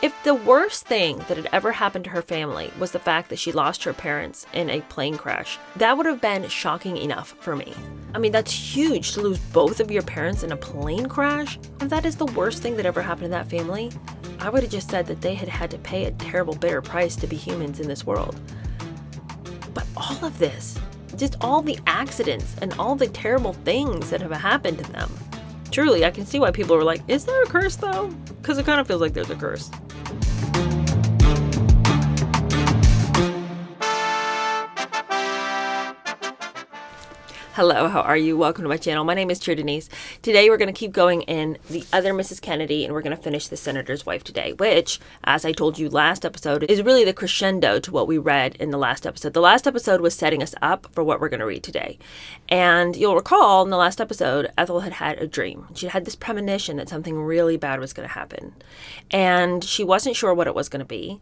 If the worst thing that had ever happened to her family was the fact that she lost her parents in a plane crash, that would have been shocking enough for me. I mean, that's huge to lose both of your parents in a plane crash. If that is the worst thing that ever happened to that family, I would have just said that they had had to pay a terrible, bitter price to be humans in this world. But all of this, just all the accidents and all the terrible things that have happened to them. Truly, I can see why people were like, is there a curse though? Because it kind of feels like there's a curse. Hello, how are you? Welcome to my channel. My name is True Denise. Today we're going to keep going in The Other Mrs. Kennedy, and we're going to finish The Senator's Wife today, which, as I told you last episode, is really the crescendo to what we read in the last episode. The last episode was setting us up for what we're going to read today. And you'll recall in the last episode, Ethel had had a dream. She had this premonition that something really bad was going to happen. And she wasn't sure what it was going to be.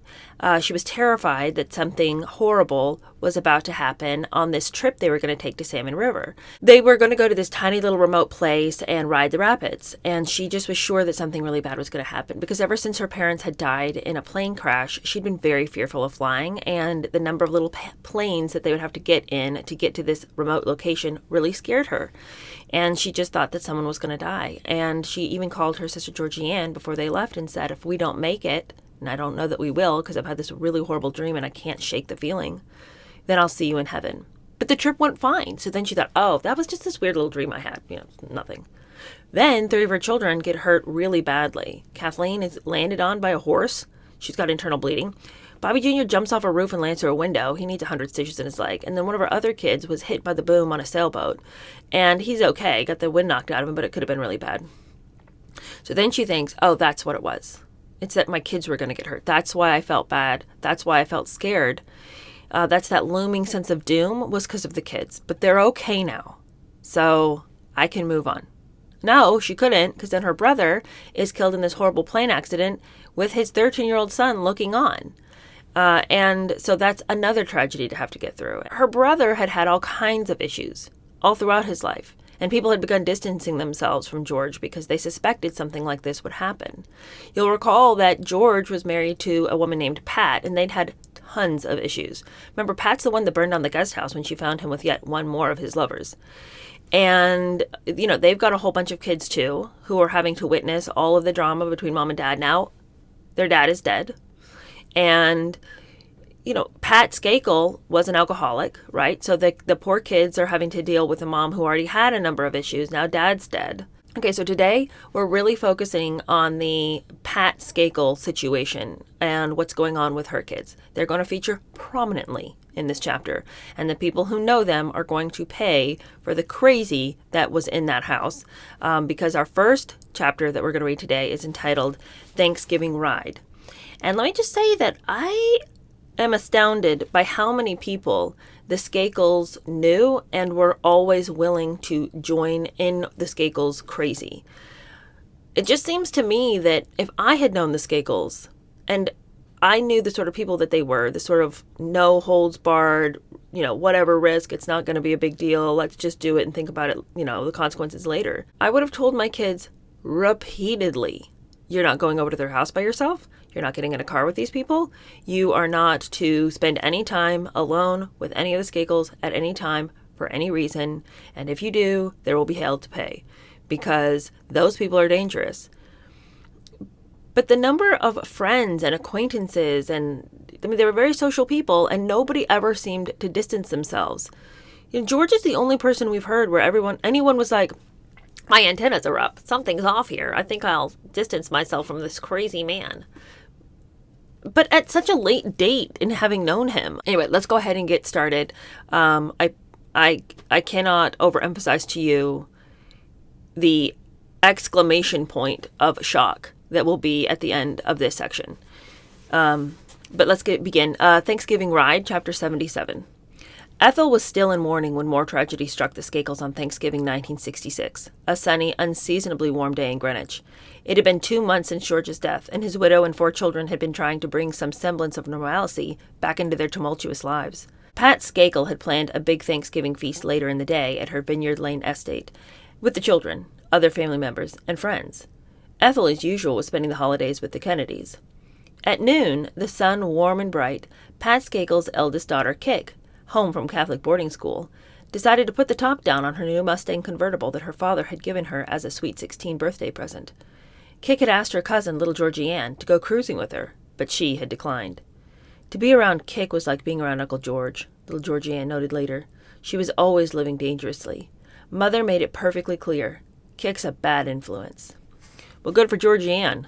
She was terrified that something horrible was about to happen on this trip they were going to take to Salmon River. They were going to go to this tiny little remote place and ride the rapids. And she just was sure that something really bad was going to happen because ever since her parents had died in a plane crash, she'd been very fearful of flying, and the number of little planes that they would have to get in to get to this remote location really scared her. And she just thought that someone was going to die. And she even called her sister Georgianne before they left and said, if we don't make it, and I don't know that we will because I've had this really horrible dream and I can't shake the feeling, then I'll see you in heaven. But the trip went fine. So then she thought, oh, that was just this weird little dream I had. Nothing. Then 3 of her children get hurt really badly. Kathleen is landed on by a horse. She's got internal bleeding. Bobby Jr. jumps off a roof and lands through a window. He needs 100 stitches in his leg. And then one of her other kids was hit by the boom on a sailboat. And he's okay. Got the wind knocked out of him, but it could have been really bad. So then she thinks, oh, that's what it was. It's that my kids were going to get hurt. That's why I felt bad. That's why I felt scared. That's that looming sense of doom was because of the kids. But they're okay now. So I can move on. No, she couldn't, because then her brother is killed in this horrible plane accident with his 13-year-old son looking on. And so that's another tragedy to have to get through. Her brother had had all kinds of issues all throughout his life. And people had begun distancing themselves from George because they suspected something like this would happen. You'll recall that George was married to a woman named Pat, and they'd had tons of issues. Remember, Pat's the one that burned down the guest house when she found him with yet one more of his lovers. And, they've got a whole bunch of kids, too, who are having to witness all of the drama between mom and dad. Now, their dad is dead. And, Pat Skakel was an alcoholic, right? So the poor kids are having to deal with a mom who already had a number of issues. Now dad's dead. Okay, so today we're really focusing on the Pat Skakel situation and what's going on with her kids. They're going to feature prominently in this chapter, and the people who know them are going to pay for the crazy that was in that house, because our first chapter that we're going to read today is entitled Thanksgiving Ride. And let me just say that I am astounded by how many people the Skakels knew and were always willing to join in the Skakels' crazy. It just seems to me that if I had known the Skakels and I knew the sort of people that they were, the sort of no holds barred, whatever risk, it's not going to be a big deal, let's just do it and think about it, the consequences later, I would have told my kids repeatedly, you're not going over to their house by yourself. You're not getting in a car with these people. You are not to spend any time alone with any of the Skakels at any time for any reason. And if you do, there will be hell to pay because those people are dangerous. But the number of friends and acquaintances, they were very social people, and nobody ever seemed to distance themselves. George is the only person we've heard where anyone was like, my antennas are up. Something's off here. I think I'll distance myself from this crazy man. But at such a late date in having known him. Anyway, let's go ahead and get started. I cannot overemphasize to you the exclamation point of shock that will be at the end of this section. But let's begin. Thanksgiving Ride, Chapter 77. Ethel was still in mourning when more tragedy struck the Skakels on Thanksgiving 1966, a sunny, unseasonably warm day in Greenwich. It had been 2 months since George's death, and his widow and 4 children had been trying to bring some semblance of normalcy back into their tumultuous lives. Pat Skakel had planned a big Thanksgiving feast later in the day at her Vineyard Lane estate, with the children, other family members, and friends. Ethel, as usual, was spending the holidays with the Kennedys. At noon, the sun warm and bright, Pat Skakel's eldest daughter, Kik, home from Catholic boarding school, decided to put the top down on her new Mustang convertible that her father had given her as a Sweet 16 birthday present. Kik had asked her cousin, little Georgie Ann, to go cruising with her, but she had declined. To be around Kik was like being around Uncle George, little Georgie Ann noted later. She was always living dangerously. Mother made it perfectly clear. Kik's a bad influence. Well, good for Georgie Ann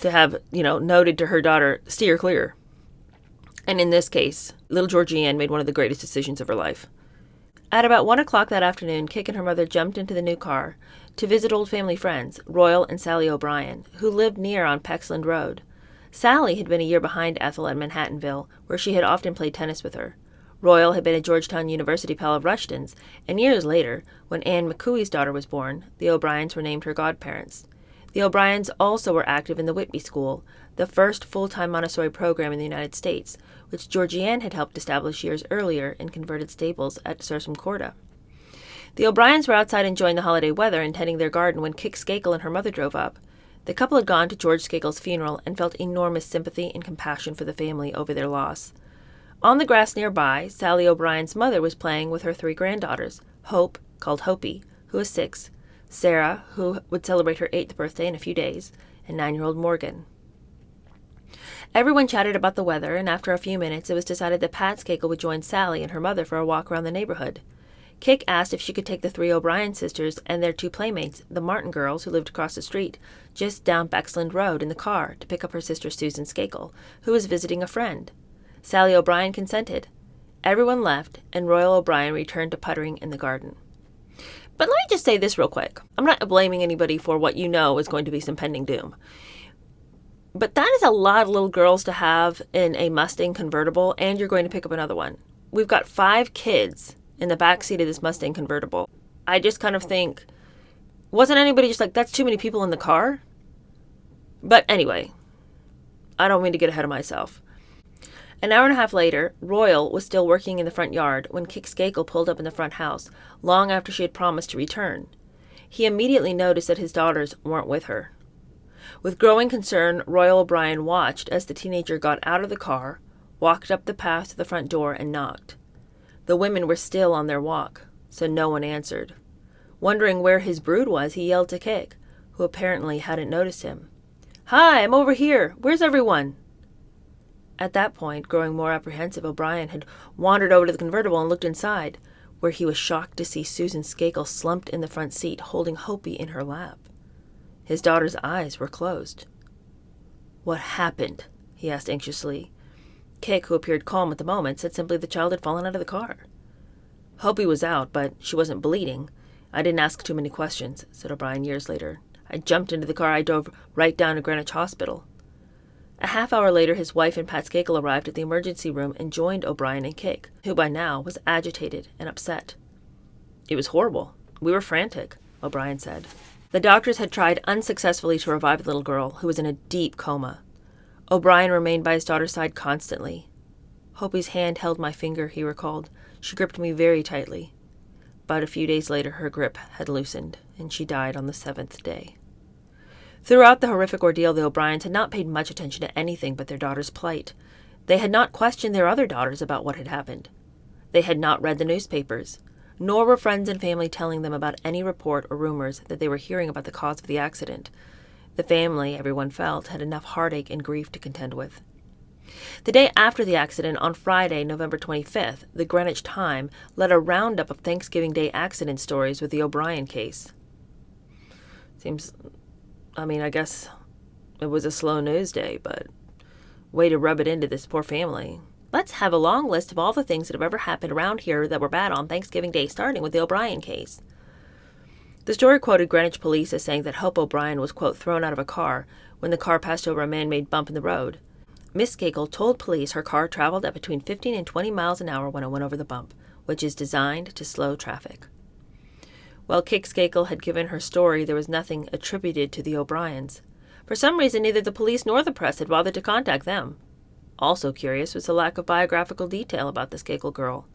to have, noted to her daughter, steer clear. And in this case, little Georgie Ann made one of the greatest decisions of her life. At about 1 o'clock that afternoon, Kik and her mother jumped into the new car to visit old family friends, Royal and Sally O'Brien, who lived near on Pecksland Road. Sally had been a year behind Ethel at Manhattanville, where she had often played tennis with her. Royal had been a Georgetown University pal of Rushton's, and years later, when Anne McCooey's daughter was born, the O'Briens were named her godparents. The O'Briens also were active in the Whitby School, the first full-time Montessori program in the United States, which Georgie Ann had helped establish years earlier in converted stables at Sursum Corda. The O'Briens were outside enjoying the holiday weather and tending their garden when Kik Skakel and her mother drove up. The couple had gone to George Skakel's funeral and felt enormous sympathy and compassion for the family over their loss. On the grass nearby, Sally O'Brien's mother was playing with her 3 granddaughters, Hope, called Hopi, who was 6, Sarah, who would celebrate her 8th birthday in a few days, and 9-year-old Morgan. Everyone chatted about the weather, and after a few minutes it was decided that Pat Skakel would join Sally and her mother for a walk around the neighborhood. Kik asked if she could take the 3 O'Brien sisters and their 2 playmates, the Martin girls who lived across the street, just down Becksland Road in the car to pick up her sister Susan Skakel, who was visiting a friend. Sally O'Brien consented. Everyone left, and Royal O'Brien returned to puttering in the garden. But let me just say this real quick. I'm not blaming anybody for what you know is going to be some pending doom. But that is a lot of little girls to have in a Mustang convertible, and you're going to pick up another one. We've got 5 kids in the back seat of this Mustang convertible. I just kind of think, wasn't anybody just like, that's too many people in the car? But anyway, I don't mean to get ahead of myself. An hour and a half later, Royal was still working in the front yard when Kik Skakel pulled up in the front house, long after she had promised to return. He immediately noticed that his daughters weren't with her. With growing concern, Royal O'Brien watched as the teenager got out of the car, walked up the path to the front door, and knocked. The women were still on their walk, so no one answered. Wondering where his brood was, he yelled to Kik, who apparently hadn't noticed him. "Hi, I'm over here. Where's everyone?" At that point, growing more apprehensive, O'Brien had wandered over to the convertible and looked inside, where he was shocked to see Susan Skakel slumped in the front seat, holding Hopi in her lap. His daughter's eyes were closed. "What happened?" he asked anxiously. Kik, who appeared calm at the moment, said simply the child had fallen out of the car. Hopi was out, but she wasn't bleeding. "I didn't ask too many questions," said O'Brien years later. "I jumped into the car. I drove right down to Greenwich Hospital." A half hour later, his wife and Pat Skakel arrived at the emergency room and joined O'Brien and Kik, who by now was agitated and upset. "It was horrible. We were frantic," O'Brien said. The doctors had tried unsuccessfully to revive the little girl, who was in a deep coma. O'Brien remained by his daughter's side constantly. "Hopi's hand held my finger," he recalled. "She gripped me very tightly." But a few days later, her grip had loosened, and she died on the 7th day. Throughout the horrific ordeal, the O'Briens had not paid much attention to anything but their daughter's plight. They had not questioned their other daughters about what had happened. They had not read the newspapers, nor were friends and family telling them about any report or rumors that they were hearing about the cause of the accident. The family, everyone felt, had enough heartache and grief to contend with. The day after the accident, on Friday, November 25th, the Greenwich Time led a roundup of Thanksgiving Day accident stories with the O'Brien case. I guess it was a slow news day, but way to rub it into this poor family. Let's have a long list of all the things that have ever happened around here that were bad on Thanksgiving Day, starting with the O'Brien case. The story quoted Greenwich police as saying that Hope O'Brien was, quote, thrown out of a car when the car passed over a man-made bump in the road. Miss Skakel told police her car traveled at between 15 and 20 miles an hour when it went over the bump, which is designed to slow traffic. While Kik Skakel had given her story, there was nothing attributed to the O'Briens. For some reason, neither the police nor the press had bothered to contact them. Also curious was the lack of biographical detail about the Skakel girl.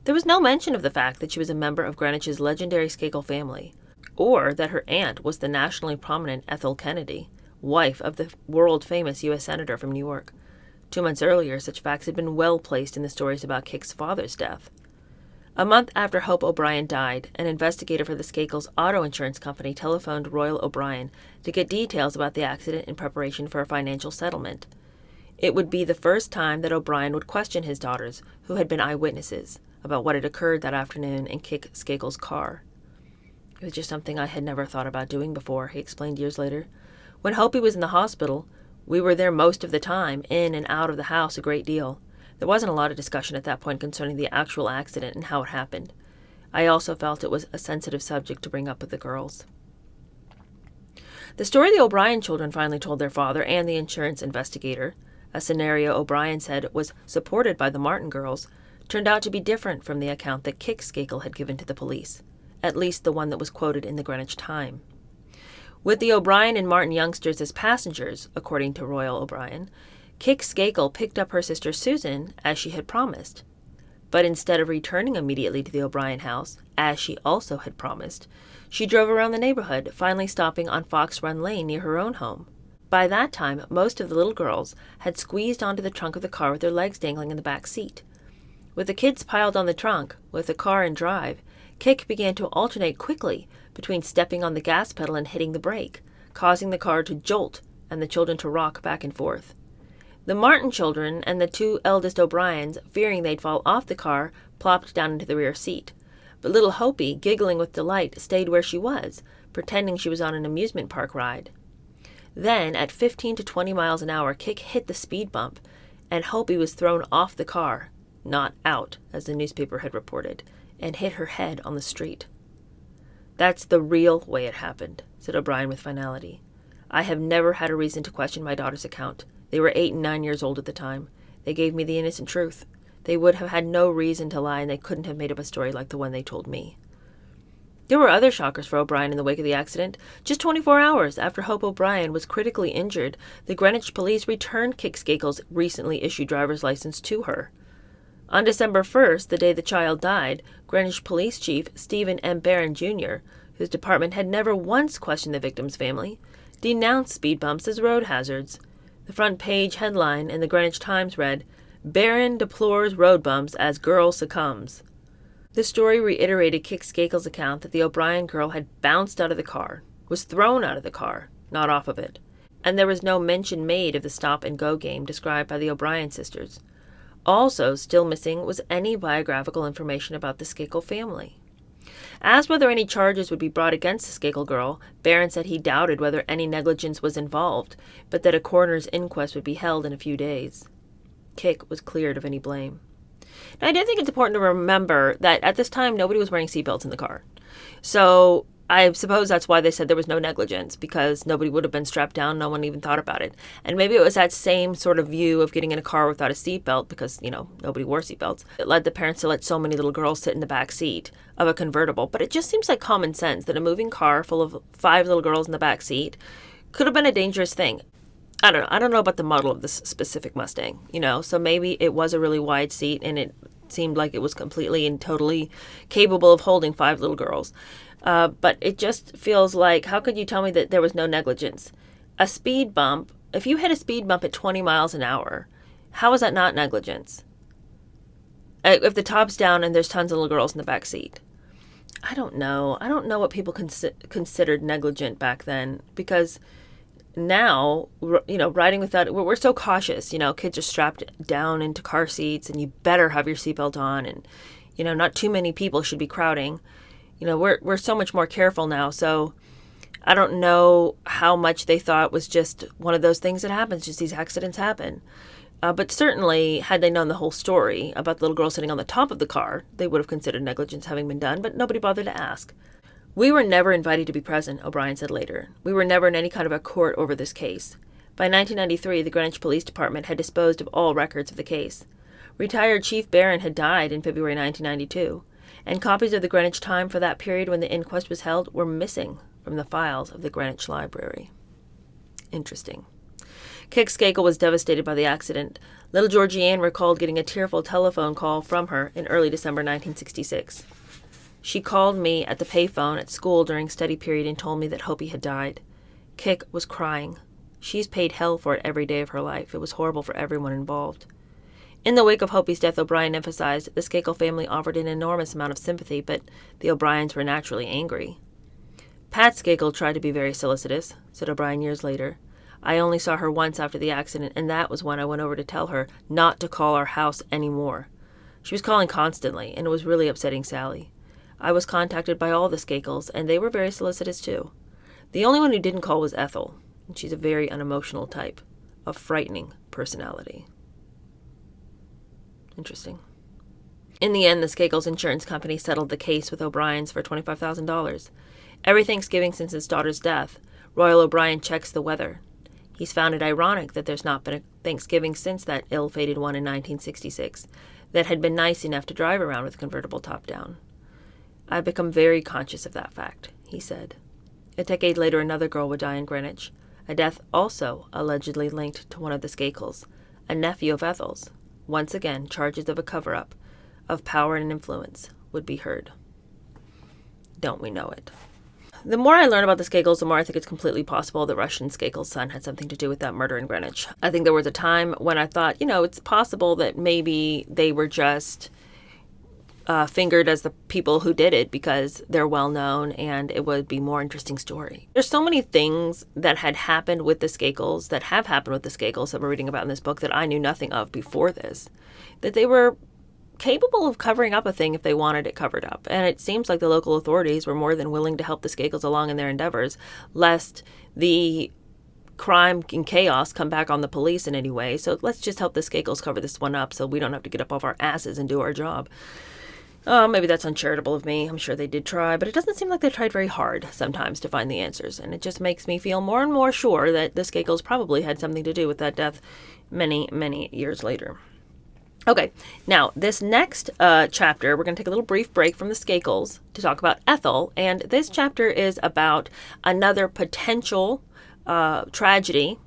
There was no mention of the fact that she was a member of Greenwich's legendary Skakel family, or that her aunt was the nationally prominent Ethel Kennedy, wife of the world-famous U.S. Senator from New York. 2 months earlier, such facts had been well placed in the stories about Kick's father's death. A month after Hope O'Brien died, an investigator for the Skakel's auto insurance company telephoned Royal O'Brien to get details about the accident in preparation for a financial settlement. It would be the first time that O'Brien would question his daughters, who had been eyewitnesses, about what had occurred that afternoon in Kick Skakel's car. It was just something I had never thought about doing before, he explained years later. When Hopi was in the hospital, we were there most of the time, in and out of the house a great deal. There wasn't a lot of discussion at that point concerning the actual accident and how it happened. I also felt it was a sensitive subject to bring up with the girls. The story the O'Brien children finally told their father and the insurance investigator, a scenario O'Brien said was supported by the Martin girls, turned out to be different from the account that Kick Skakel had given to the police, at least the one that was quoted in the Greenwich Time. With the O'Brien and Martin youngsters as passengers, according to Royal O'Brien, Kick Skakel picked up her sister Susan, as she had promised. But instead of returning immediately to the O'Brien house, as she also had promised, she drove around the neighborhood, finally stopping on Fox Run Lane near her own home. By that time, most of the little girls had squeezed onto the trunk of the car with their legs dangling in the back seat. With the kids piled on the trunk, with the car in drive, Kick began to alternate quickly between stepping on the gas pedal and hitting the brake, causing the car to jolt and the children to rock back and forth. The Martin children and the 2 eldest O'Briens, fearing they'd fall off the car, plopped down into the rear seat. But little Hopi, giggling with delight, stayed where she was, pretending she was on an amusement park ride. Then, at 15 to 20 miles an hour, Kick hit the speed bump, and Hopi was thrown off the car, not out, as the newspaper had reported, and hit her head on the street. That's the real way it happened, said O'Brien with finality. I have never had a reason to question my daughter's account. They were 8 and 9 years old at the time. They gave me the innocent truth. They would have had no reason to lie, and they couldn't have made up a story like the one they told me. There were other shockers for O'Brien in the wake of the accident. Just 24 hours after Hope O'Brien was critically injured, the Greenwich police returned Kick Skakel's recently issued driver's license to her. On December 1st, the day the child died, Greenwich Police Chief Stephen M. Barron, Jr., whose department had never once questioned the victim's family, denounced speed bumps as road hazards. The front page headline in the Greenwich Times read, "Barron deplores road bumps as girl succumbs." The story reiterated Kick Skakel's account that the O'Brien girl had bounced out of the car, was thrown out of the car, not off of it, and there was no mention made of the stop-and-go game described by the O'Brien sisters. Also still missing was any biographical information about the Skakel family. Asked whether any charges would be brought against the Skakel girl, Barron said he doubted whether any negligence was involved, but that a coroner's inquest would be held in a few days. Kick was cleared of any blame. Now, I do think it's important to remember that at this time, nobody was wearing seatbelts in the car. So I suppose that's why they said there was no negligence, because nobody would have been strapped down. No one even thought about it. And maybe it was that same sort of view of getting in a car without a seatbelt, because, nobody wore seatbelts. It led the parents to let so many little girls sit in the back seat of a convertible. But it just seems like common sense that a moving car full of 5 little girls in the back seat could have been a dangerous thing. I don't know about the model of this specific Mustang, so maybe it was a really wide seat and it seemed like it was completely and totally capable of holding 5 little girls. But it just feels like, how could you tell me that there was no negligence? A speed bump, if you hit a speed bump at 20 miles an hour, how is that not negligence? If the top's down and there's tons of little girls in the back seat. I don't know. I don't know what people considered negligent back then, because now, riding without, we're so cautious, kids are strapped down into car seats and you better have your seatbelt on, and, not too many people should be crowding. We're so much more careful now. So I don't know how much they thought was just one of those things that happens, just these accidents happen. But certainly, had they known the whole story about the little girl sitting on the top of the car, they would have considered negligence having been done, but nobody bothered to ask. We were never invited to be present, O'Brien said later. We were never in any kind of a court over this case. By 1993, the Greenwich Police Department had disposed of all records of the case. Retired Chief Barron had died in February 1992, and copies of the Greenwich Time for that period when the inquest was held were missing from the files of the Greenwich Library. Interesting. Kick Skakel was devastated by the accident. Little Georgianne recalled getting a tearful telephone call from her in early December 1966. She called me at the payphone at school during study period and told me that Hopi had died. Kick was crying. She's paid hell for it every day of her life. It was horrible for everyone involved. In the wake of Hopi's death, O'Brien emphasized the Skakel family offered an enormous amount of sympathy, but the O'Briens were naturally angry. Pat Skakel tried to be very solicitous, said O'Brien years later. I only saw her once after the accident, and that was when I went over to tell her not to call our house anymore. She was calling constantly, and it was really upsetting Sally. I was contacted by all the Skakels, and they were very solicitous too. The only one who didn't call was Ethel, and she's a very unemotional type, a frightening personality. Interesting. In the end, the Skakels insurance company settled the case with O'Brien's for $25,000. Every Thanksgiving since his daughter's death, Royal O'Brien checks the weather. He's found it ironic that there's not been a Thanksgiving since that ill-fated one in 1966 that had been nice enough to drive around with a convertible top down. I've become very conscious of that fact, he said. A decade later, another girl would die in Greenwich, a death also allegedly linked to one of the Skakels, a nephew of Ethel's. Once again, charges of a cover-up, of power and influence, would be heard. Don't we know it? The more I learn about the Skakels, the more I think it's completely possible that Russian Skakel's son had something to do with that murder in Greenwich. I think there was a time when I thought, it's possible that maybe they were just fingered as the people who did it because they're well known and it would be a more interesting story. There's so many things that had happened with the Skakels, that have happened with the Skakels that we're reading about in this book that I knew nothing of before this, that they were capable of covering up a thing if they wanted it covered up. And it seems like the local authorities were more than willing to help the Skakels along in their endeavors, lest the crime and chaos come back on the police in any way. So let's just help the Skakels cover this one up so we don't have to get up off our asses and do our job. Maybe that's uncharitable of me. I'm sure they did try, but it doesn't seem like they tried very hard sometimes to find the answers. And it just makes me feel more and more sure that the Skakels probably had something to do with that death many, many years later. Okay, now this next chapter, we're going to take a little brief break from the Skakels to talk about Ethel. And this chapter is about another potential tragedy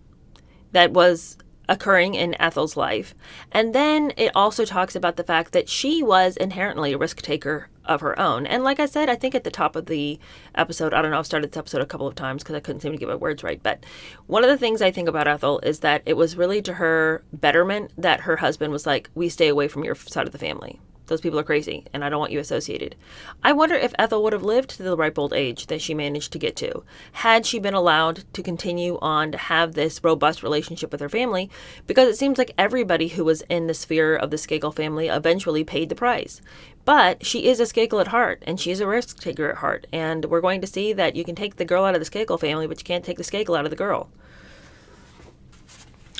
that was occurring in Ethel's life. And then it also talks about the fact that she was inherently a risk taker of her own. And like I said, I think at the top of the episode, I don't know, I've started this episode a couple of times because I couldn't seem to get my words right. But one of the things I think about Ethel is that it was really to her betterment that her husband was like, we stay away from your side of the family. Those people are crazy, and I don't want you associated. I wonder if Ethel would have lived to the ripe old age that she managed to get to, had she been allowed to continue on to have this robust relationship with her family, because it seems like everybody who was in the sphere of the Skakel family eventually paid the price. But she is a Skakel at heart, and she is a risk taker at heart, and we're going to see that you can take the girl out of the Skakel family, but you can't take the Skakel out of the girl.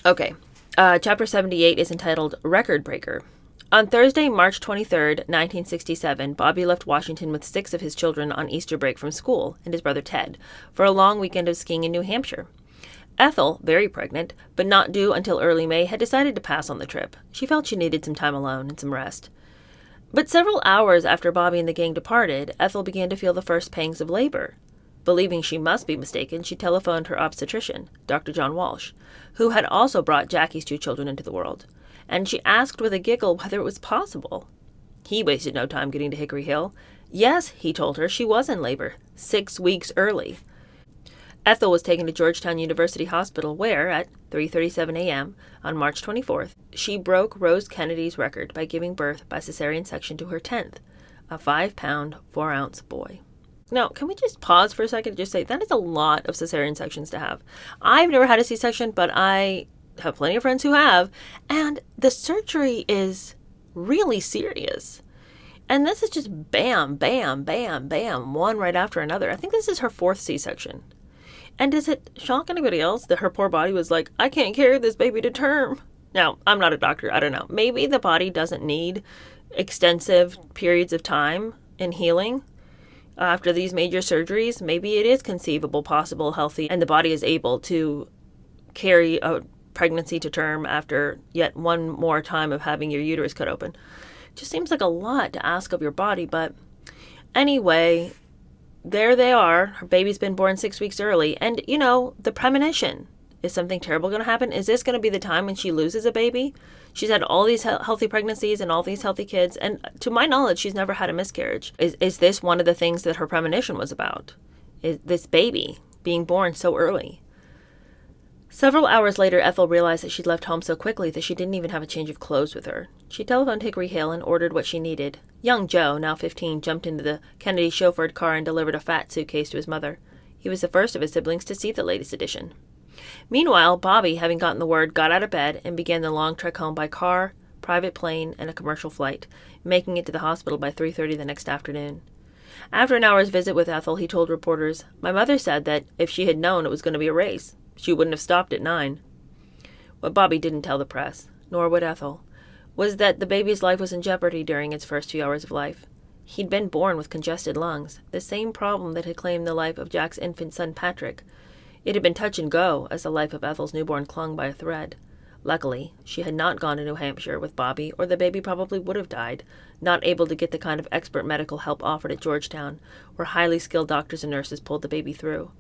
Okay, chapter 78 is entitled Record Breaker. On Thursday, March 23rd, 1967, Bobby left Washington with 6 of his children on Easter break from school and his brother Ted for a long weekend of skiing in New Hampshire. Ethel, very pregnant, but not due until early May, had decided to pass on the trip. She felt she needed some time alone and some rest. But several hours after Bobby and the gang departed, Ethel began to feel the first pangs of labor. Believing she must be mistaken, she telephoned her obstetrician, Dr. John Walsh, who had also brought Jackie's 2 children into the world, and she asked with a giggle whether it was possible. He wasted no time getting to Hickory Hill. Yes, he told her, she was in labor, 6 weeks early. Ethel was taken to Georgetown University Hospital where, at 3:37 a.m. on March 24th, she broke Rose Kennedy's record by giving birth by cesarean section to her 10th, a 5-pound, 4-ounce boy. Now, can we just pause for a second and just say that is a lot of cesarean sections to have? I've never had a C-section, but I have plenty of friends who have, and the surgery is really serious. And this is just bam, bam, bam, bam, one right after another. I think this is her 4th C-section. And does it shock anybody else that her poor body was like, I can't carry this baby to term? Now, I'm not a doctor. I don't know. Maybe the body doesn't need extensive periods of time in healing after these major surgeries. Maybe it is conceivable, possible, healthy, and the body is able to carry a pregnancy to term after yet one more time of having your uterus cut open. It just seems like a lot to ask of your body, but anyway, there they are. Her baby's been born 6 weeks early, and the premonition. Is something terrible going to happen? Is this going to be the time when she loses a baby? She's had all these healthy pregnancies and all these healthy kids, and to my knowledge, she's never had a miscarriage. Is this one of the things that her premonition was about? Is this baby being born so early? Several hours later, Ethel realized that she'd left home so quickly that she didn't even have a change of clothes with her. She telephoned Hickory Hill and ordered what she needed. Young Joe, now 15, jumped into the Kennedy chauffeured car and delivered a fat suitcase to his mother. He was the first of his siblings to see the latest edition. Meanwhile, Bobby, having gotten the word, got out of bed and began the long trek home by car, private plane, and a commercial flight, making it to the hospital by 3:30 the next afternoon. After an hour's visit with Ethel, he told reporters, "My mother said that if she had known it was going to be a race, she wouldn't have stopped at 9. What Bobby didn't tell the press, nor would Ethel, was that the baby's life was in jeopardy during its first few hours of life. He'd been born with congested lungs, the same problem that had claimed the life of Jack's infant son Patrick. It had been touch and go as the life of Ethel's newborn clung by a thread. Luckily, she had not gone to New Hampshire with Bobby, or the baby probably would have died, not able to get the kind of expert medical help offered at Georgetown, where highly skilled doctors and nurses pulled the baby through.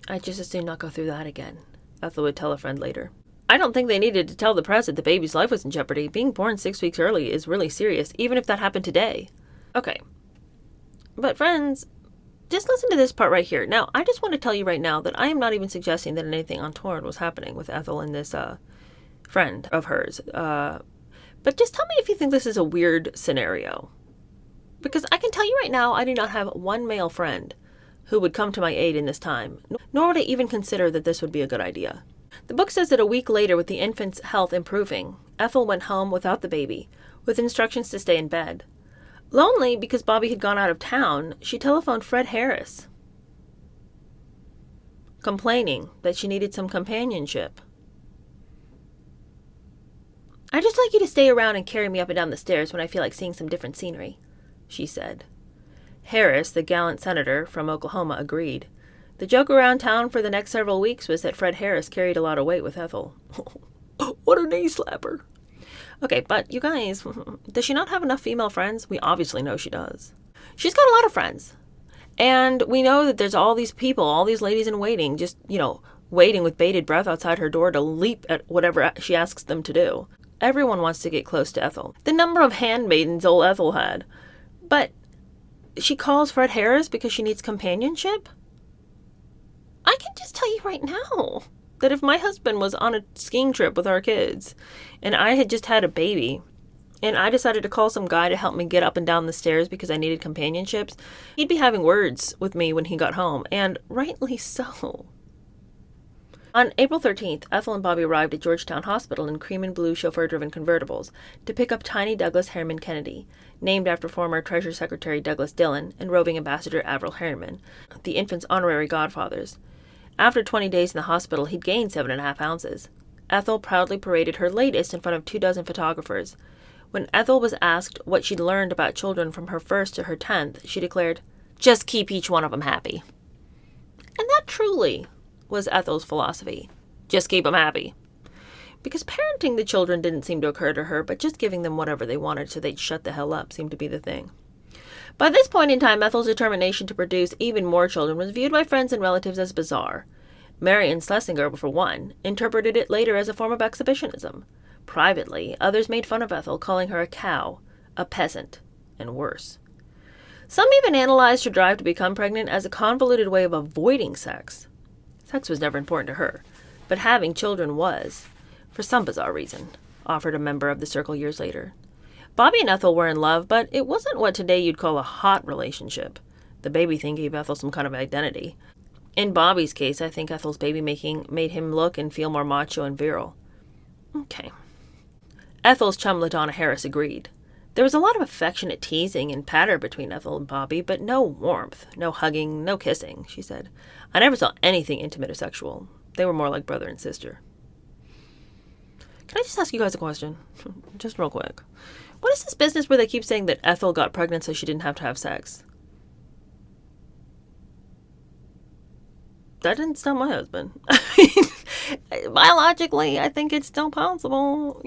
I'd just as soon not go through that again," Ethel would tell a friend later. I don't think they needed to tell the press that the baby's life was in jeopardy. Being born 6 weeks early is really serious, even if that happened today. Okay. But friends, just listen to this part right here. Now, I just want to tell you right now that I am not even suggesting that anything untoward was happening with Ethel and this friend of hers. But just tell me if you think this is a weird scenario. Because I can tell you right now, I do not have one male friend who would come to my aid in this time, nor would I even consider that this would be a good idea. The book says that a week later, with the infant's health improving, Ethel went home without the baby, with instructions to stay in bed. Lonely because Bobby had gone out of town, she telephoned Fred Harris, complaining that she needed some companionship. "I'd just like you to stay around and carry me up and down the stairs when I feel like seeing some different scenery," she said. Harris, the gallant senator from Oklahoma, agreed. The joke around town for the next several weeks was that Fred Harris carried a lot of weight with Ethel. What a knee slapper. Okay, but you guys, does she not have enough female friends? We obviously know she does. She's got a lot of friends. And we know that there's all these people, all these ladies in waiting, just, waiting with bated breath outside her door to leap at whatever she asks them to do. Everyone wants to get close to Ethel. The number of handmaidens old Ethel had. But she calls Fred Harris because she needs companionship? I can just tell you right now that if my husband was on a skiing trip with our kids and I had just had a baby and I decided to call some guy to help me get up and down the stairs because I needed companionships, he'd be having words with me when he got home, and rightly so. On April 13th, Ethel and Bobby arrived at Georgetown Hospital in cream and blue chauffeur-driven convertibles to pick up tiny Douglas Harriman Kennedy, named after former Treasury Secretary Douglas Dillon and roving Ambassador Averell Harriman, the infant's honorary godfathers. After 20 days in the hospital, he'd gained 7.5 ounces. Ethel proudly paraded her latest in front of 24 photographers. When Ethel was asked what she'd learned about children from her first to her 10th, she declared, "Just keep each one of them happy." And that truly was Ethel's philosophy. Just keep them happy. Because parenting the children didn't seem to occur to her, but just giving them whatever they wanted so they'd shut the hell up seemed to be the thing. By this point in time, Ethel's determination to produce even more children was viewed by friends and relatives as bizarre. Marion Schlesinger, for one, interpreted it later as a form of exhibitionism. Privately, others made fun of Ethel, calling her a cow, a peasant, and worse. Some even analyzed her drive to become pregnant as a convoluted way of avoiding sex. Sex was never important to her, but having children was, for some bizarre reason, offered a member of the circle years later. Bobby and Ethel were in love, but it wasn't what today you'd call a hot relationship. The baby thing gave Ethel some kind of identity. In Bobby's case, I think Ethel's baby making made him look and feel more macho and virile. Okay. Ethel's chum LaDonna Harris agreed. There was a lot of affectionate teasing and patter between Ethel and Bobby, but no warmth, no hugging, no kissing, she said. I never saw anything intimate or sexual. They were more like brother and sister. Can I just ask you guys a question? Just real quick. What is this business where they keep saying that Ethel got pregnant so she didn't have to have sex? That didn't stop my husband. Biologically, I think it's still possible.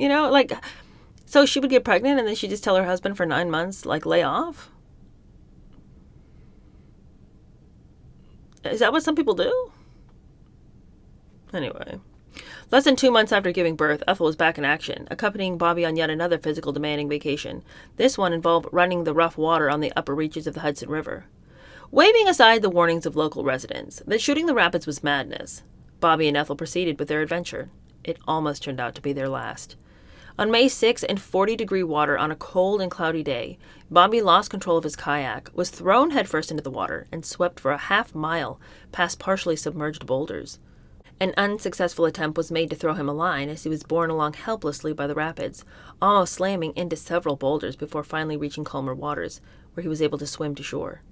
So she would get pregnant and then she'd just tell her husband for 9 months, lay off? Is that what some people do? Anyway. Less than 2 months after giving birth, Ethel was back in action, accompanying Bobby on yet another physical demanding vacation. This one involved running the rough water on the upper reaches of the Hudson River. Waving aside the warnings of local residents that shooting the rapids was madness, Bobby and Ethel proceeded with their adventure. It almost turned out to be their last. On May 6, in 40-degree water on a cold and cloudy day, Bobby lost control of his kayak, was thrown headfirst into the water, and swept for a half-mile past partially submerged boulders. An unsuccessful attempt was made to throw him a line as he was borne along helplessly by the rapids, almost slamming into several boulders before finally reaching calmer waters, where he was able to swim to shore.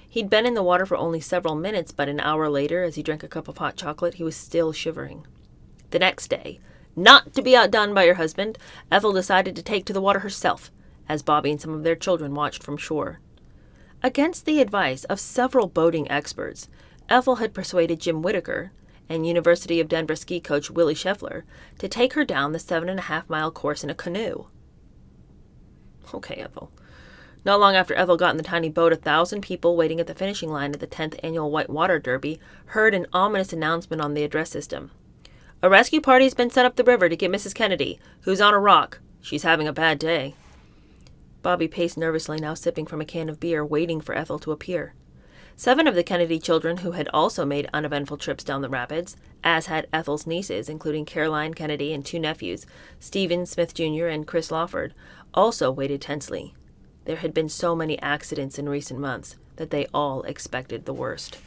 He'd been in the water for only several minutes, but an hour later, as he drank a cup of hot chocolate, he was still shivering. The next day, not to be outdone by her husband, Ethel decided to take to the water herself, as Bobby and some of their children watched from shore. Against the advice of several boating experts, Ethel had persuaded Jim Whitaker and University of Denver ski coach Willie Scheffler to take her down the 7.5-mile course in a canoe. Okay, Ethel. Not long after Ethel got in the tiny boat, 1,000 people waiting at the finishing line of the 10th annual Whitewater Derby heard an ominous announcement on the address system. A rescue party's been sent up the river to get Mrs. Kennedy, who's on a rock. She's having a bad day. Bobby paced nervously, now sipping from a can of beer, waiting for Ethel to appear. 7 of the Kennedy children, who had also made uneventful trips down the rapids, as had Ethel's nieces, including Caroline Kennedy and 2 nephews, Stephen Smith Jr. and Chris Lawford, also waited tensely. There had been so many accidents in recent months that they all expected the worst.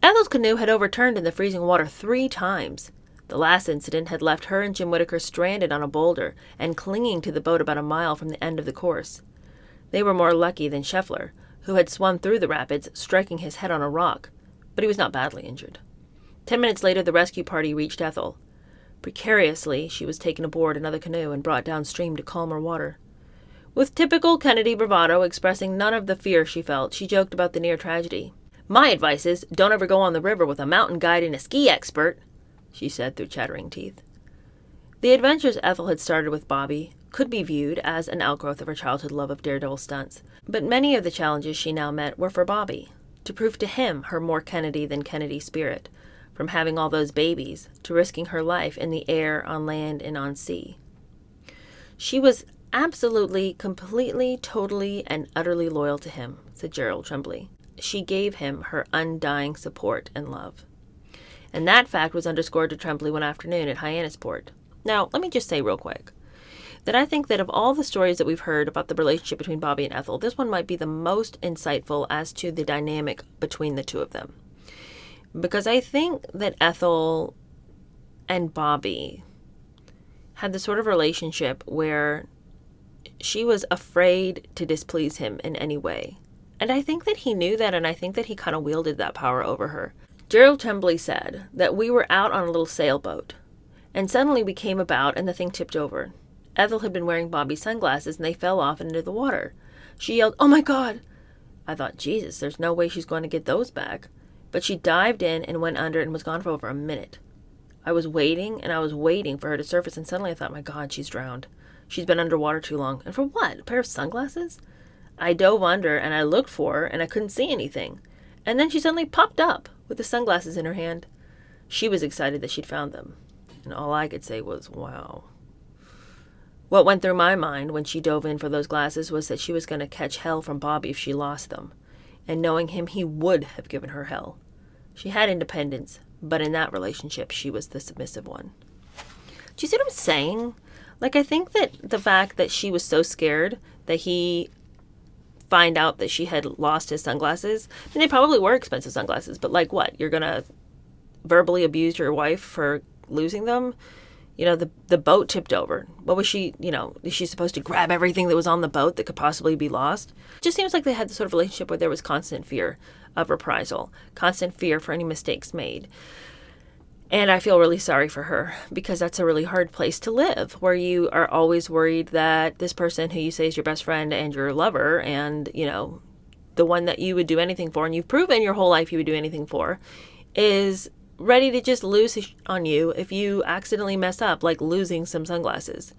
Ethel's canoe had overturned in the freezing water 3 times. The last incident had left her and Jim Whitaker stranded on a boulder and clinging to the boat about a mile from the end of the course. They were more lucky than Scheffler, who had swum through the rapids, striking his head on a rock, but he was not badly injured. 10 minutes later, the rescue party reached Ethel. Precariously, she was taken aboard another canoe and brought downstream to calmer water. With typical Kennedy bravado, expressing none of the fear she felt, she joked about the near tragedy. "My advice is, don't ever go on the river with a mountain guide and a ski expert," she said through chattering teeth. The adventures Ethel had started with Bobby could be viewed as an outgrowth of her childhood love of daredevil stunts, but many of the challenges she now met were for Bobby, to prove to him her more Kennedy than Kennedy spirit, from having all those babies to risking her life in the air, on land, and on sea. She was absolutely, completely, totally, and utterly loyal to him, said Gerald Tremblay. She gave him her undying support and love. And that fact was underscored to Tremblay one afternoon at Hyannisport. Now, let me just say real quick that I think that of all the stories that we've heard about the relationship between Bobby and Ethel, this one might be the most insightful as to the dynamic between the two of them. Because I think that Ethel and Bobby had the sort of relationship where she was afraid to displease him in any way. And I think that he knew that, and I think that he kind of wielded that power over her. Gerald Tremblay said that we were out on a little sailboat, and suddenly we came about and the thing tipped over. Ethel had been wearing Bobby's sunglasses, and they fell off into the water. She yelled, "Oh my God!" I thought, Jesus, there's no way she's going to get those back. But she dived in and went under and was gone for over a minute. I was waiting for her to surface, and suddenly I thought, my God, she's drowned. She's been underwater too long. And for what? A pair of sunglasses? I dove under, and I looked for her, and I couldn't see anything. And then she suddenly popped up with the sunglasses in her hand. She was excited that she'd found them. And all I could say was, wow. What went through my mind when she dove in for those glasses was that she was going to catch hell from Bobby if she lost them. And knowing him, he would have given her hell. She had independence, but in that relationship, she was the submissive one. Do you see what I'm saying? Like, I think that the fact that she was so scared that he find out that she had lost his sunglasses, and they probably were expensive sunglasses, but like what? You're going to verbally abuse your wife for losing them? You know, the boat tipped over. What was she, is she supposed to grab everything that was on the boat that could possibly be lost? It just seems like they had this sort of relationship where there was constant fear of reprisal, constant fear for any mistakes made. And I feel really sorry for her, because that's a really hard place to live, where you are always worried that this person who you say is your best friend and your lover and, the one that you would do anything for, and you've proven your whole life you would do anything for, is ready to just lose on you if you accidentally mess up, like losing some sunglasses.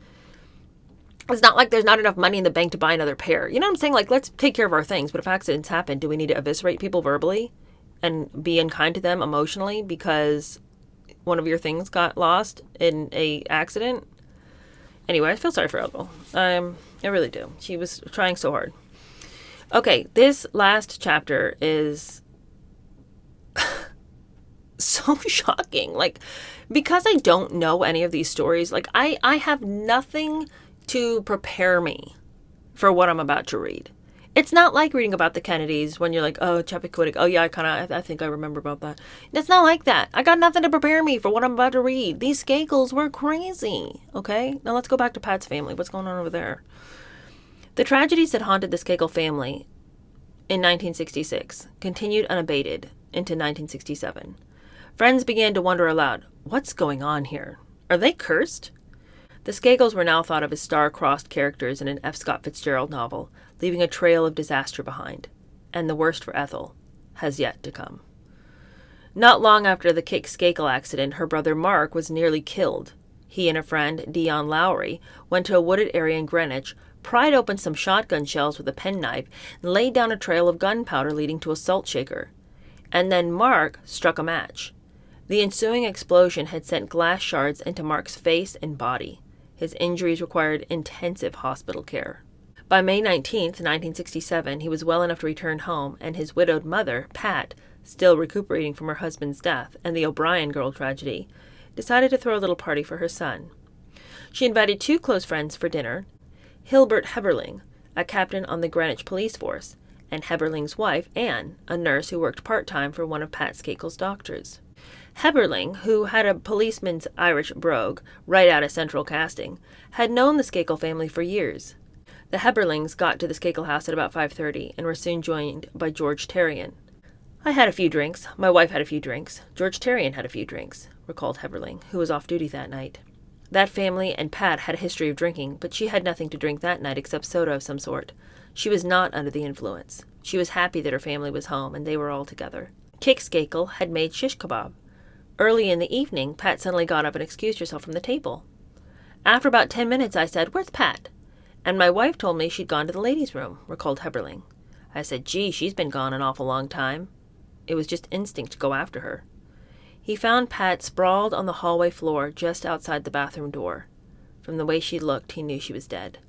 It's not like there's not enough money in the bank to buy another pair. You know what I'm saying? Like, let's take care of our things. But if accidents happen, do we need to eviscerate people verbally and be unkind to them emotionally because one of your things got lost in a accident? Anyway, I feel sorry for Ethel. I really do. She was trying so hard. Okay, this last chapter is so shocking. Like, because I don't know any of these stories, like, I have nothing to prepare me for what I'm about to read. It's not like reading about the Kennedys when you're like, oh, Chappaquiddick. Oh, yeah, I think I remember about that. It's not like that. I got nothing to prepare me for what I'm about to read. These Skakels were crazy. Okay? Now let's go back to Pat's family. What's going on over there? The tragedies that haunted the Skakel family in 1966 continued unabated into 1967. Friends began to wonder aloud, what's going on here? Are they cursed? The Skakels were now thought of as star-crossed characters in an F. Scott Fitzgerald novel, leaving a trail of disaster behind. And the worst for Ethel has yet to come. Not long after the Skakel accident, her brother Mark was nearly killed. He and a friend, Dion Lowry, went to a wooded area in Greenwich, pried open some shotgun shells with a penknife, and laid down a trail of gunpowder leading to a salt shaker. And then Mark struck a match. The ensuing explosion had sent glass shards into Mark's face and body. His injuries required intensive hospital care. By May 19, 1967, he was well enough to return home, and his widowed mother, Pat, still recuperating from her husband's death and the O'Brien girl tragedy, decided to throw a little party for her son. She invited 2 close friends for dinner, Hilbert Heberling, a captain on the Greenwich police force, and Heberling's wife, Anne, a nurse who worked part-time for one of Pat Skakel's doctors. Heberling, who had a policeman's Irish brogue right out of central casting, had known the Skakel family for years. The Heberlings got to the Skakel house at about 5:30 and were soon joined by George Terrian. I had a few drinks. My wife had a few drinks. George Terrian had a few drinks, recalled Heberling, who was off duty that night. That family and Pat had a history of drinking, but she had nothing to drink that night except soda of some sort. She was not under the influence. She was happy that her family was home and they were all together. Kik Skakel had made shish kebab. Early in the evening, Pat suddenly got up and excused herself from the table. After about 10 minutes, I said, "Where's Pat?" And my wife told me she'd gone to the ladies' room, recalled Heberling. I said, "Gee, she's been gone an awful long time." It was just instinct to go after her. He found Pat sprawled on the hallway floor just outside the bathroom door. From the way she looked, he knew she was dead.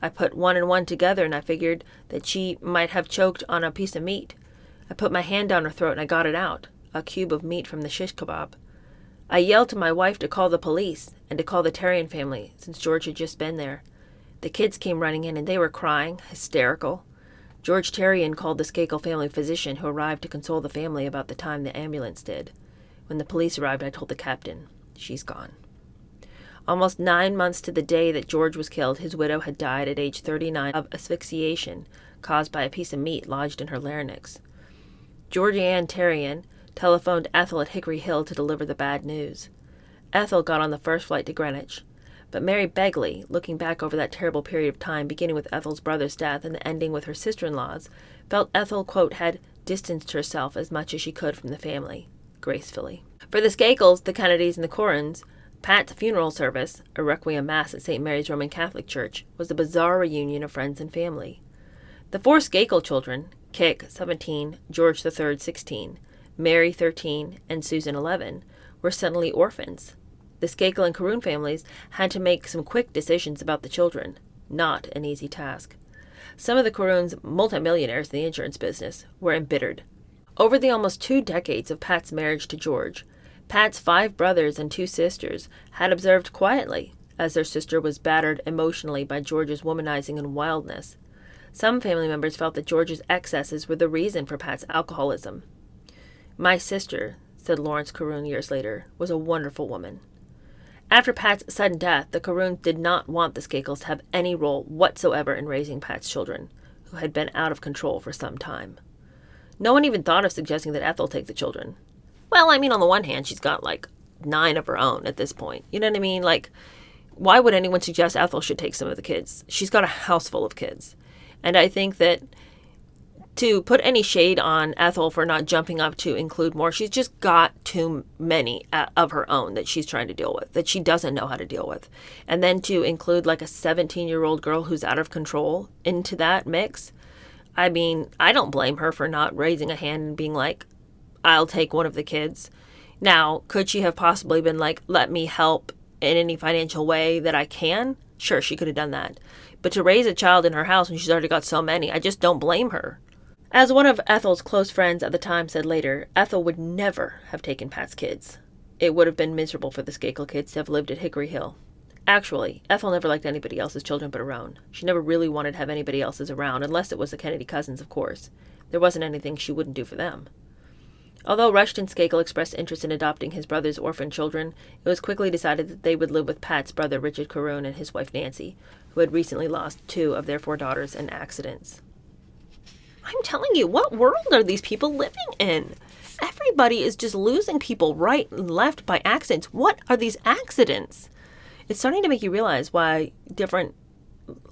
I put 1 and 1 together, and I figured that she might have choked on a piece of meat. I put my hand down her throat, and I got it out, a cube of meat from the shish kebab. I yelled to my wife to call the police and to call the Terrian family, since George had just been there. The kids came running in, and they were crying, hysterical. George Terrian called the Skakel family physician, who arrived to console the family about the time the ambulance did. When the police arrived, I told the captain, "She's gone." Almost 9 months to the day that George was killed, his widow had died at age 39 of asphyxiation caused by a piece of meat lodged in her larynx. Georgianne Terrian telephoned Ethel at Hickory Hill to deliver the bad news. Ethel got on the first flight to Greenwich. But Mary Begley, looking back over that terrible period of time, beginning with Ethel's brother's death and ending with her sister-in-law's, felt Ethel, quote, had distanced herself as much as she could from the family, gracefully. For the Skakels, the Kennedys, and the Corrins, Pat's funeral service, a requiem mass at St. Mary's Roman Catholic Church, was a bizarre reunion of friends and family. The 4 Skakel children, Kik, 17, George III, 16, Mary, 13, and Susan, 11, were suddenly orphans. The Skakel and Caroon families had to make some quick decisions about the children. Not an easy task. Some of the Caroons, multimillionaires in the insurance business, were embittered. Over the almost 2 decades of Pat's marriage to George, Pat's 5 brothers and 2 sisters had observed quietly as their sister was battered emotionally by George's womanizing and wildness. Some family members felt that George's excesses were the reason for Pat's alcoholism. "My sister," said Lawrence Caroon years later, "was a wonderful woman." After Pat's sudden death, the Caroons did not want the Skakels to have any role whatsoever in raising Pat's children, who had been out of control for some time. No one even thought of suggesting that Ethel take the children. Well, I mean, on the one hand, she's got, 9 of her own at this point. You know what I mean? Why would anyone suggest Ethel should take some of the kids? She's got a house full of kids. And I think that to put any shade on Ethel for not jumping up to include more, she's just got too many of her own that she's trying to deal with, that she doesn't know how to deal with. And then to include a 17-year-old girl who's out of control into that mix, I mean, I don't blame her for not raising a hand and being like, "I'll take one of the kids." Now, could she have possibly been like, "Let me help in any financial way that I can"? Sure, she could have done that. But to raise a child in her house when she's already got so many, I just don't blame her. As one of Ethel's close friends at the time said later, Ethel would never have taken Pat's kids. It would have been miserable for the Skakel kids to have lived at Hickory Hill. Actually, Ethel never liked anybody else's children but her own. She never really wanted to have anybody else's around, unless it was the Kennedy cousins, of course. There wasn't anything she wouldn't do for them. Although Rushton Skakel expressed interest in adopting his brother's orphan children, it was quickly decided that they would live with Pat's brother Richard Caroon and his wife Nancy, who had recently lost 2 of their 4 daughters in accidents. I'm telling you, what world are these people living in? Everybody is just losing people right and left by accidents. What are these accidents? It's starting to make you realize why different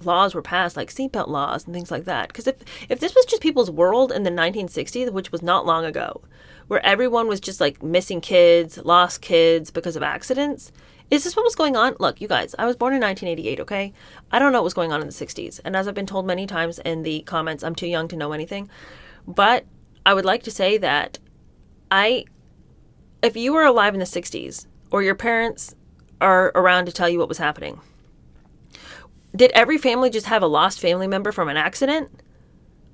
laws were passed, like seatbelt laws and things like that. Because if this was just people's world in the 1960s, which was not long ago, where everyone was just like missing kids, lost kids because of accidents, is this what was going on? Look, you guys, I was born in 1988, okay? I don't know what was going on in the 60s. And as I've been told many times in the comments, I'm too young to know anything. But I would like to say that if you were alive in the 60s, or your parents are around to tell you what was happening, did every family just have a lost family member from an accident?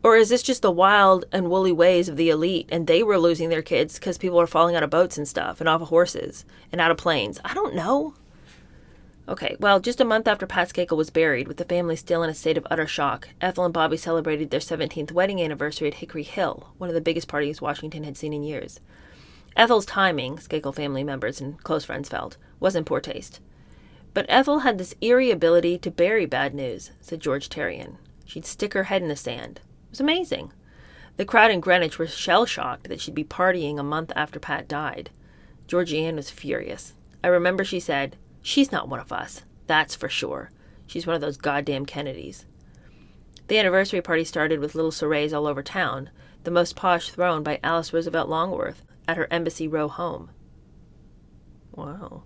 Or is this just the wild and woolly ways of the elite, and they were losing their kids because people were falling out of boats and stuff, and off of horses, and out of planes? I don't know. Okay, well, just a month after Pat Skakel was buried, with the family still in a state of utter shock, Ethel and Bobby celebrated their 17th wedding anniversary at Hickory Hill, one of the biggest parties Washington had seen in years. Ethel's timing, Skakel family members and close friends felt, was in poor taste. But Ethel had this eerie ability to bury bad news, said George Terrian. She'd stick her head in the sand. It was amazing. The crowd in Greenwich were shell-shocked that she'd be partying a month after Pat died. Georgianne was furious. I remember she said, "She's not one of us. That's for sure. She's one of those goddamn Kennedys." The anniversary party started with little soirees all over town, the most posh thrown by Alice Roosevelt Longworth at her Embassy Row home. Wow.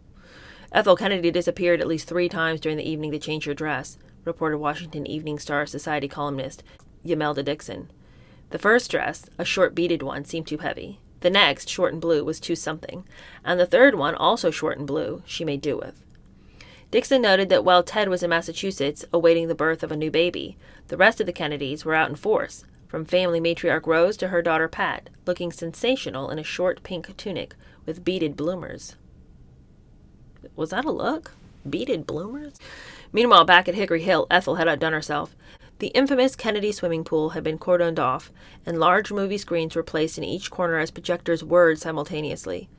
Ethel Kennedy disappeared at least 3 times during the evening to change her dress, reported Washington Evening Star Society columnist Yamelda Dixon. The first dress, a short beaded one, seemed too heavy. The next, short and blue, was too something. And the third one, also short and blue, she made do with. Dixon noted that while Ted was in Massachusetts awaiting the birth of a new baby, the rest of the Kennedys were out in force, from family matriarch Rose to her daughter Pat, looking sensational in a short pink tunic with beaded bloomers. Was that a look? Beaded bloomers? Meanwhile, back at Hickory Hill, Ethel had outdone herself. The infamous Kennedy swimming pool had been cordoned off, and large movie screens were placed in each corner as projectors whirred simultaneously.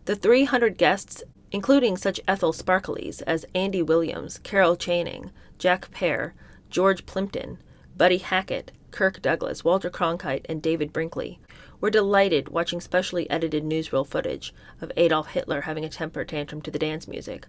The 300 guests, including such Ethel Sparkleys as Andy Williams, Carol Channing, Jack Pear, George Plimpton, Buddy Hackett, Kirk Douglas, Walter Cronkite, and David Brinkley, were delighted watching specially edited newsreel footage of Adolf Hitler having a temper tantrum to the dance music,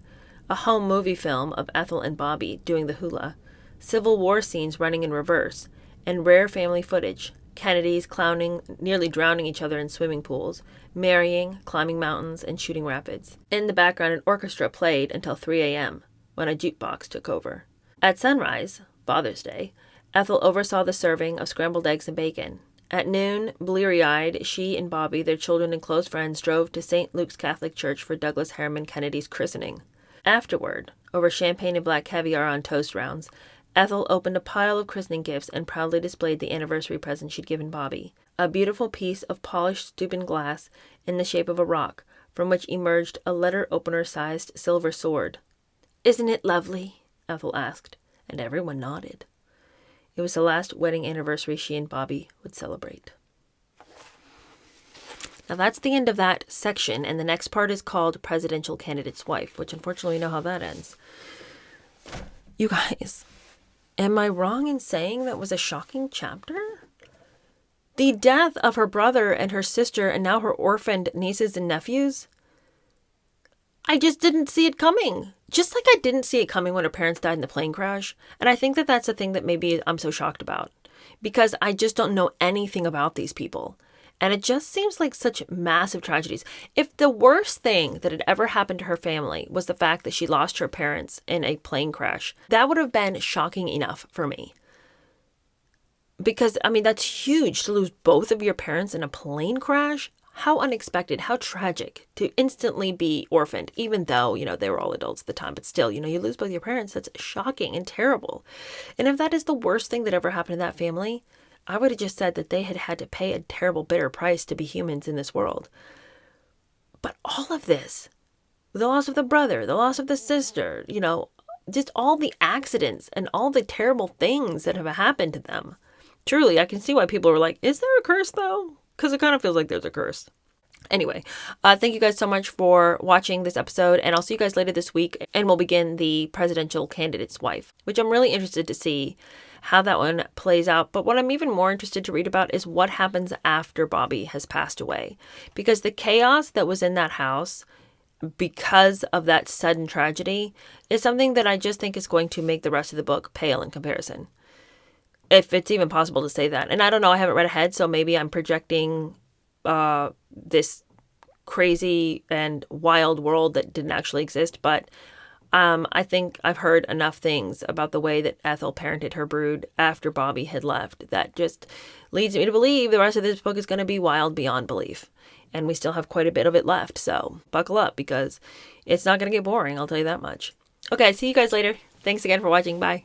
a home movie film of Ethel and Bobby doing the hula, Civil War scenes running in reverse, and rare family footage, Kennedys clowning, nearly drowning each other in swimming pools, marrying, climbing mountains, and shooting rapids. In the background, an orchestra played until 3 a.m., when a jukebox took over. At sunrise, Father's Day, Ethel oversaw the serving of scrambled eggs and bacon. At noon, bleary-eyed, she and Bobby, their children and close friends, drove to St. Luke's Catholic Church for Douglas Harriman Kennedy's christening. Afterward, over champagne and black caviar on toast rounds, Ethel opened a pile of christening gifts and proudly displayed the anniversary present she'd given Bobby, a beautiful piece of polished Steuben glass in the shape of a rock, from which emerged a letter-opener-sized silver sword. "Isn't it lovely?" Ethel asked, and everyone nodded. It was the last wedding anniversary she and Bobby would celebrate. Now that's the end of that section, and the next part is called Presidential Candidate's Wife, which unfortunately we know how that ends. You guys, am I wrong in saying that was a shocking chapter? The death of her brother and her sister and now her orphaned nieces and nephews? I just didn't see it coming. Just like I didn't see it coming when her parents died in the plane crash. And I think that that's the thing that maybe I'm so shocked about. Because I just don't know anything about these people. And it just seems like such massive tragedies. If the worst thing that had ever happened to her family was the fact that she lost her parents in a plane crash, that would have been shocking enough for me. Because, I mean, that's huge to lose both of your parents in a plane crash. How unexpected, how tragic to instantly be orphaned, even though, they were all adults at the time. But still, you lose both your parents. That's shocking and terrible. And if that is the worst thing that ever happened to that family, I would have just said that they had had to pay a terrible, bitter price to be humans in this world. But all of this, the loss of the brother, the loss of the sister, just all the accidents and all the terrible things that have happened to them. Truly, I can see why people were like, is there a curse though? Because it kind of feels like there's a curse. Anyway, thank you guys so much for watching this episode, and I'll see you guys later this week, and we'll begin the presidential candidate's wife, which I'm really interested to see how that one plays out. But what I'm even more interested to read about is what happens after Bobby has passed away, because the chaos that was in that house because of that sudden tragedy is something that I just think is going to make the rest of the book pale in comparison. If it's even possible to say that. And I don't know, I haven't read ahead, so maybe I'm projecting this crazy and wild world that didn't actually exist. But I think I've heard enough things about the way that Ethel parented her brood after Bobby had left that just leads me to believe the rest of this book is going to be wild beyond belief. And we still have quite a bit of it left. So buckle up, because it's not going to get boring, I'll tell you that much. Okay, see you guys later. Thanks again for watching. Bye.